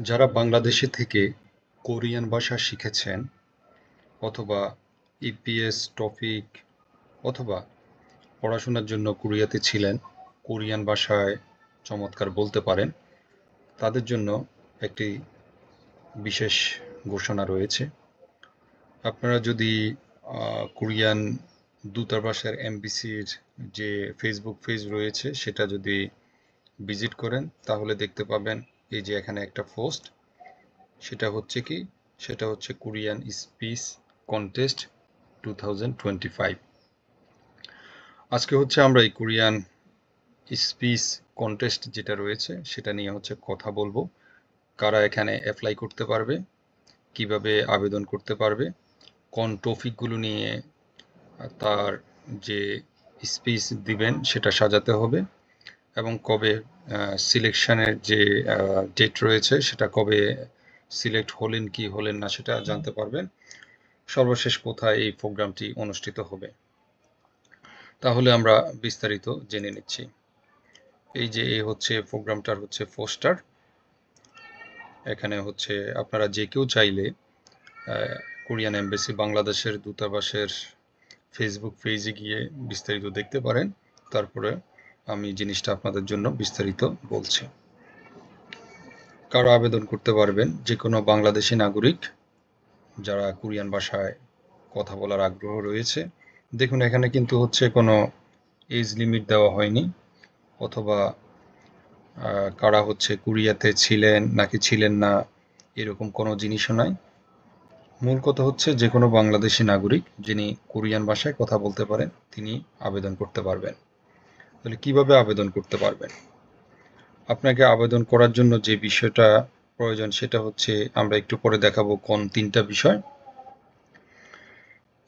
যারা বাংলাদেশে থেকে কোরিয়ান ভাষা শিখেছেন অথবা ইপিএস, টফিক অথবা পড়াশোনার জন্য কোরিয়াতে ছিলেন, কোরিয়ান ভাষায় চমৎকার বলতে পারেন, তাদের জন্য একটি বিশেষ ঘোষণা রয়েছে। আপনারা যদি কোরিয়ান দূতাবাসের এমবিসির যে ফেসবুক পেজ রয়েছে সেটা যদি ভিজিট করেন তাহলে দেখতে পাবেন এই যে এখানে একটা পোস্ট, সেটা হচ্ছে কি, সেটা হচ্ছে কোরিয়ান স্পিচ কন্টেস্ট 2025। আজকে হচ্ছে আমরা এই কোরিয়ান স্পিচ কন্টেস্ট যেটা রয়েছে সেটা নিয়ে হচ্ছে কথা বলবো। কারা এখানে অ্যাপ্লাই করতে পারবে, কিভাবে আবেদন করতে পারবে, কোন টপিকগুলো নিয়ে তার যে স্পিচ দিবেন সেটা সাজাতে হবে এবং কবে সিলেকশনের যে ডেট রয়েছে সেটা কবে সিলেক্ট হলেন কি হলেন না সেটা জানতে পারবেন। সর্বশেষ কোথায় এই প্রোগ্রামটি অনুষ্ঠিত হবে, তাহলে আমরা বিস্তারিত জেনে নিচ্ছি। এই যে এই হচ্ছে প্রোগ্রামটার হচ্ছে পোস্টার। এখানে হচ্ছে আপনারা যে কেউ চাইলে কোরিয়ান এমবাসি বাংলাদেশের দূতাবাসের ফেসবুক পেজে গিয়ে বিস্তারিত দেখতে পারেন। তারপরে আমি জিনিসটা আপনাদের জন্য বিস্তারিত বলছি। কারা আবেদন করতে পারবেন? যে কোনো বাংলাদেশি নাগরিক যারা কোরিয়ান ভাষায় কথা বলার আগ্রহ রয়েছে। দেখুন এখানে কিন্তু হচ্ছে কোনো এজ লিমিট দেওয়া হয়নি, অথবা কারা হচ্ছে কোরিয়াতে ছিলেন নাকি ছিলেন না এরকম কোনো জিনিসও নাই। মূল কথা হচ্ছে যে কোনো বাংলাদেশি নাগরিক যিনি কোরিয়ান ভাষায় কথা বলতে পারেন তিনি আবেদন করতে পারবেন। তাহলে কিভাবে আবেদন করতে পারবেন? আপনাকে আবেদন করার জন্য যে বিষয়টা প্রয়োজন সেটা হচ্ছে, আমরা একটু পরে দেখাবো কোন তিনটা বিষয়।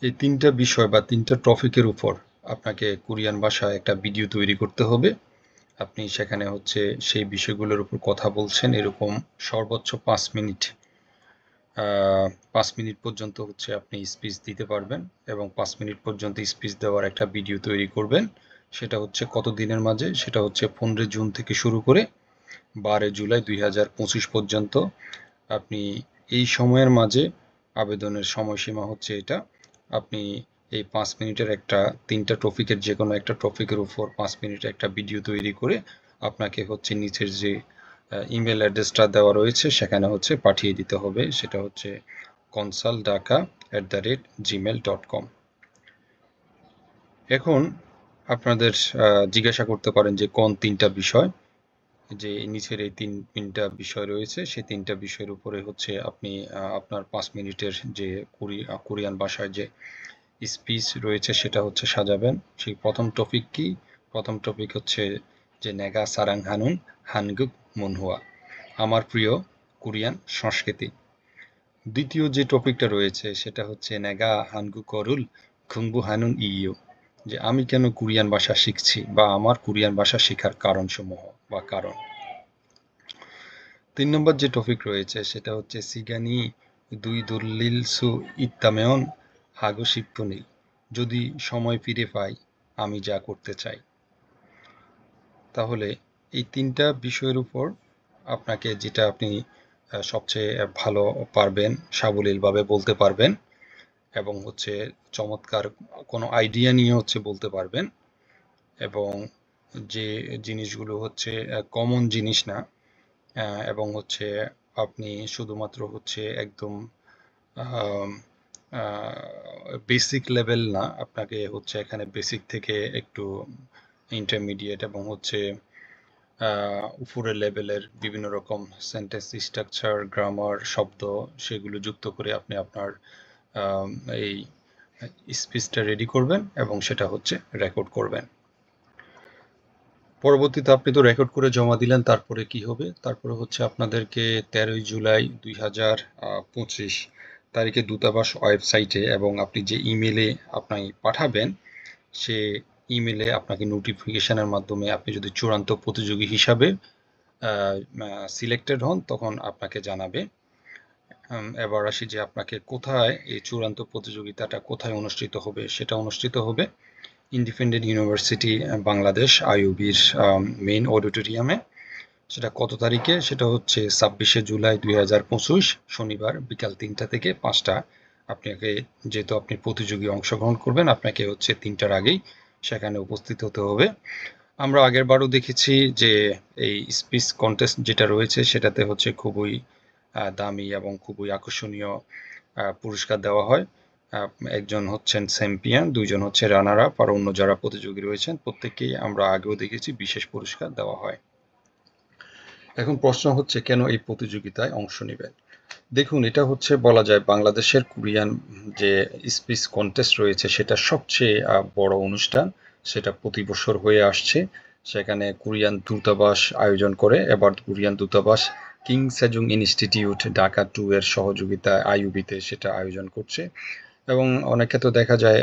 এই তিনটা বিষয় বা তিনটা টপিকের উপর আপনাকে কোরিয়ান ভাষায় একটা ভিডিও তৈরি করতে হবে। আপনি সেখানে হচ্ছে সেই বিষয়গুলোর উপর কথা বলছেন, এরকম সর্বোচ্চ 5 মিনিট পর্যন্ত হচ্ছে আপনি স্পিচ দিতে পারবেন এবং 5 মিনিট পর্যন্ত স্পিচ দেওয়ার একটা ভিডিও তৈরি করবেন। সেটা হচ্ছে কত দিনের মাঝে? সেটা হচ্ছে 15 জুন থেকে শুরু করে 12 জুলাই 2025 পর্যন্ত। আপনি এই সময়ের মাঝে, আবেদনের সময়সীমা হচ্ছে এটা, আপনি এই 5 মিনিটের একটা তিনটা টপিকের যে কোনো একটা টপিকের উপর 5 মিনিটের একটা ভিডিও তৈরি করে আপনাকে হচ্ছে নিচের যে ইমেল অ্যাড্রেসটা দেওয়া রয়েছে সেখানে হচ্ছে পাঠিয়ে দিতে হবে। সেটা হচ্ছে consultdaka@gmail.com। এখন আপনাদের জিজ্ঞাসা করতে পারেন যে কোন তিনটা বিষয়, যে নিচের এই তিনটা বিষয় রয়েছে সেই তিনটা বিষয়ের উপরে হচ্ছে আপনি আপনার 5 মিনিটের যে কোরিয়ান ভাষায় যে স্পিচ রয়েছে সেটা হচ্ছে সাজাবেন। সেই প্রথম টপিক কি? প্রথম টপিক হচ্ছে যে নেগা সারাং হানুন হানগুক মুনহুয়া, আমার প্রিয় কোরিয়ান সংস্কৃতি। দ্বিতীয় যে টপিকটা রয়েছে সেটা হচ্ছে নেগা হানগু করুল খুংবু হানুন ইউ, যে আমি কেন কোরিয়ান ভাষা শিখছি বা আমার কোরিয়ান ভাষা শেখার কারণসমূহ বা কারণ। 3 নম্বর যে টপিক রয়েছে সেটা হচ্ছে সিগানি দুই দলিলসু ইত্তামেয়ন হাগু শিপ্পুনি, যদি সময় ফিরে পাই আমি যা করতে চাই। তাহলে এই তিনটা বিষয়ের উপর আপনাকে যেটা আপনি সবচেয়ে ভালো পারবেন, সাবলীলভাবে বলতে পারবেন এবং হচ্ছে চমৎকার কোনো আইডিয়া নিয়ে হচ্ছে বলতে পারবেন, এবং যে জিনিসগুলো হচ্ছে কমন জিনিস না, এবং হচ্ছে আপনি শুধুমাত্র হচ্ছে একদম বেসিক লেভেল না, আপনাকে হচ্ছে এখানে বেসিক থেকে একটু ইন্টারমিডিয়েট এবং হচ্ছে উপরের লেভেলের বিভিন্ন রকম সেন্টেন্স স্ট্রাকচার, গ্রামার, শব্দ সেগুলো যুক্ত করে আপনি আপনার এই স্পিচটা রেডি করবেন এবং সেটা হচ্ছে রেকর্ড করবেন। পরবর্তীতে আপনি তো রেকর্ড করে জমা দিলেন, তারপরে কি হবে? তারপরে হচ্ছে আপনাদেরকে 13 জুলাই 2025 তারিখে দূতাবাস ওয়েবসাইটে এবং আপনি যে ইমেলে আপনি পাঠাবেন সে ইমেলে আপনাকে নোটিফিকেশনের মাধ্যমে, আপনি যদি চূড়ান্ত প্রতিযোগী হিসাবে সিলেক্টেড হন তখন আপনাকে জানাবে। এবার আসি যে আপনাকে কোথায় এই চূড়ান্ত প্রতিযোগিতাটা কোথায় অনুষ্ঠিত হবে। সেটা অনুষ্ঠিত হবে ইন্ডিপেন্ডেন্ট ইউনিভার্সিটি বাংলাদেশ, আইইউবির মেইন অডিটোরিয়ামে। সেটা কত তারিখে? সেটা হচ্ছে 26শে জুলাই 2025 শনিবার বিকাল 3টা থেকে 5টা। আপনাকে, যেহেতু আপনি প্রতিযোগী অংশগ্রহণ করবেন, আপনাকে হচ্ছে 3টার আগেই সেখানে উপস্থিত হতে হবে। আমরা আগের বারও দেখেছি যে এই স্পিচ কন্টেস্ট যেটা রয়েছে সেটাতে হচ্ছে খুবই দামি এবং খুবই আকর্ষণীয় পুরস্কার দেওয়া হয়। একজন হচ্ছেন চ্যাম্পিয়ন, 2জন হচ্ছে রানার আপ, আর অন্য যারা প্রতিযোগী রয়েছেন প্রত্যেককেই আমরা আগেও দেখেছি বিশেষ পুরস্কার দেওয়া হয়। এখন প্রশ্ন হচ্ছে কেন এই প্রতিযোগিতায় অংশ নেবেন? দেখুন, এটা হচ্ছে বলা যায় বাংলাদেশের কোরিয়ান যে স্পিচ কন্টেস্ট রয়েছে সেটা সবচেয়ে বড় অনুষ্ঠান। সেটা প্রতি বছর হয়ে আসছে। সেখানে কোরিয়ান দূতাবাস আয়োজন করে। এবার কোরিয়ান দূতাবাস কিং সেজুং ইনস্টিটিউট ঢাকা 2 এর সহযোগিতায় আইইউবিতে সেটা আয়োজন করছে। এবং অনেক ক্ষেত্রে দেখা যায়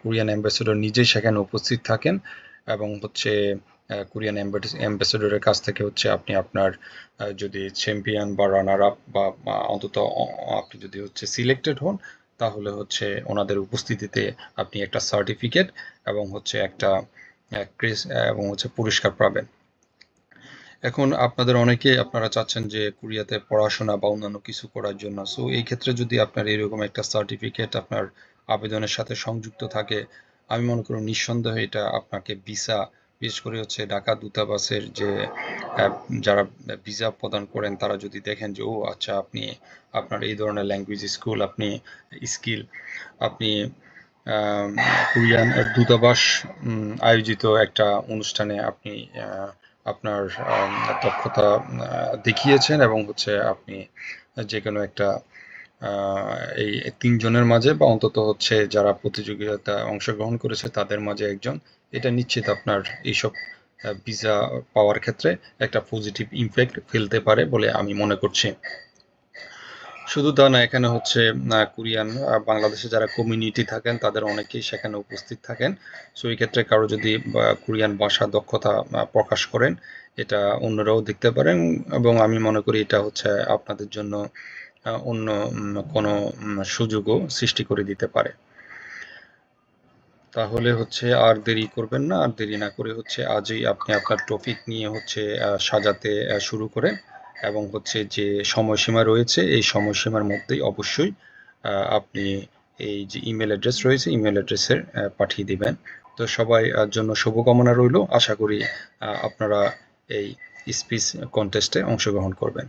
কোরিয়ান অ্যাম্বাসেডর নিজেই সেখানে উপস্থিত থাকেন এবং হচ্ছে কোরিয়ান অ্যাম্বাসেডরের কাছ থেকে হচ্ছে আপনি আপনার যদি চ্যাম্পিয়ন বা রানার আপ বা অন্তত আপনি যদি হচ্ছে সিলেক্টেড হন, তাহলে হচ্ছে ওনাদের উপস্থিতিতে আপনি একটা সার্টিফিকেট এবং হচ্ছে একটা ক্রেস এবং হচ্ছে পুরস্কার পাবেন। এখন আপনারা চাচ্ছেন যে কোরিয়াতে পড়াশোনা বা অন্যান্য কিছু করার জন্য। সো এই ক্ষেত্রে যদি আপনার এরকম একটা সার্টিফিকেট আপনার আবেদনের সাথে সংযুক্ত থাকে, আমি মনে করি নিঃসন্দেহে এটা আপনাকে ভিসা, বিশেষ করে হচ্ছে ঢাকা দূতাবাসের যে যারা ভিসা প্রদান করেন তারা যদি দেখেন যে ও আচ্ছা, আপনার এই ধরনের ল্যাঙ্গুয়েজ স্কিল, আপনি আম, কোরিয়ান দূতাবাস আয়োজিত একটা অনুষ্ঠানে আপনি আপনার দক্ষতা দেখিয়েছেন এবং হচ্ছে আপনি যেকোনো একটা এই 3জনের মাঝে বা অন্তত হচ্ছে যারা প্রতিযোগিতায় অংশগ্রহণ করেছে তাদের মাঝে একজন, এটা নিশ্চিত আপনার এইসব ভিসা পাওয়ার ক্ষেত্রে একটা পজিটিভ ইমপ্যাক্ট ফেলতে পারে বলে আমি মনে করছি। শুধু তা না, এখানে হচ্ছে কোরিয়ান বাংলাদেশে যারা কমিউনিটি থাকেন তাদের অনেকেই সেখানে উপস্থিত থাকেন। সো এই ক্ষেত্রে কারো যদি কোরিয়ান ভাষা দক্ষতা প্রকাশ করেন, এটা অন্যরাও দেখতে পারেন এবং আমি মনে করি এটা হচ্ছে আপনাদের জন্য অন্য কোনো সুযোগও সৃষ্টি করে দিতে পারে। তাহলে হচ্ছে আর দেরি করবেন না, আর দেরি না করে হচ্ছে আজই আপনি আপনার টপিক নিয়ে হচ্ছে সাজাতে শুরু করেন এবং হচ্ছে যে সময়সীমা রয়েছে এই সময়সীমার মধ্যেই অবশ্যই আপনি এই যে ইমেল অ্যাড্রেস রয়েছে ইমেল অ্যাড্রেসে পাঠিয়ে দিবেন। তো সবাই জন্য শুভকামনা রইল। আশা করি আপনারা এই স্পিচ কন্টেস্টে অংশগ্রহণ করবেন।